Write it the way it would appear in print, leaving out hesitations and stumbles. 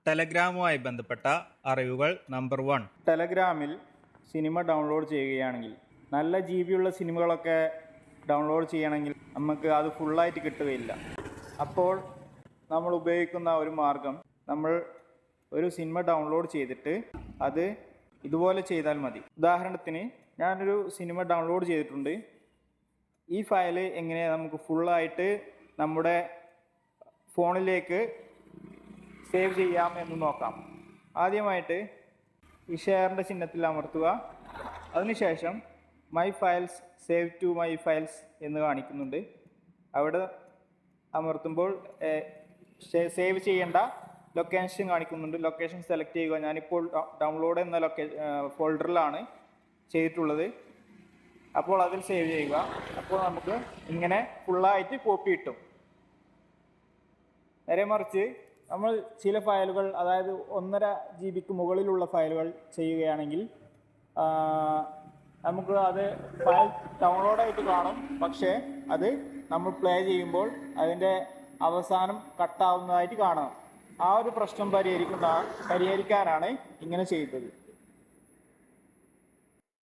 ടെലഗ്രാമുമായി ബന്ധപ്പെട്ട അറിവുകൾ. Number 1, ടെലഗ്രാമിൽ cinema download ചെയ്യുകയാണെങ്കിൽ നല്ല GB ഉള്ള സിനിമകളൊക്കെ ഡൗൺലോഡ് ചെയ്യണമെങ്കിൽ നമുക്ക് അത് ഫുള്ളായിട്ട് കിട്ടുകയില്ല. അപ്പോൾ നമ്മൾ ഉപയോഗിക്കുന്ന ഒരു മാർഗം, നമ്മൾ ഒരു സിനിമ ഡൗൺലോഡ് ചെയ്തിട്ട് അത് ഇതുപോലെ ചെയ്താൽ മതി. ഉദാഹരണത്തിന് ഞാനൊരു സിനിമ ഡൗൺലോഡ് ചെയ്തിട്ടുണ്ട്. ഈ ഫയൽ എങ്ങനെ നമുക്ക് ഫുള്ളായിട്ട് നമ്മുടെ ഫോണിലേക്ക് സേവ് ചെയ്യാം എന്ന് നോക്കാം. ആദ്യമായിട്ട് ഈ ഷെയറിൻ്റെ ചിഹ്നത്തിൽ അമർത്തുക. അതിനുശേഷം my files, save to my files എന്ന് കാണിക്കുന്നുണ്ട്. അവിടെ അമർത്തുമ്പോൾ സേവ് ചെയ്യേണ്ട ലൊക്കേഷൻ കാണിക്കുന്നുണ്ട്. ലൊക്കേഷൻ സെലക്ട് ചെയ്യുക. ഞാനിപ്പോൾ ഡൗൺലോഡ് എന്ന ഫോൾഡറിലാണ് ചെയ്തിട്ടുള്ളത്. അപ്പോൾ അതിൽ സേവ് ചെയ്യുക. അപ്പോൾ നമുക്ക് ഇങ്ങനെ ഫുള്ളായിട്ട് കോപ്പി കിട്ടും. നേരെ മറിച്ച് നമ്മൾ ചില ഫയലുകൾ, അതായത് 1.5 GB മുകളിലുള്ള ഫയലുകൾ ചെയ്യുകയാണെങ്കിൽ നമുക്ക് അത് ഫയൽ ഡൗൺലോഡായിട്ട് കാണും. പക്ഷേ അത് നമ്മൾ പ്ലേ ചെയ്യുമ്പോൾ അതിൻ്റെ അവസാനം കട്ടാവുന്നതായിട്ട് കാണാം. ആ ഒരു പ്രശ്നം പരിഹരിക്കാനാണ് ഇങ്ങനെ ചെയ്തത്.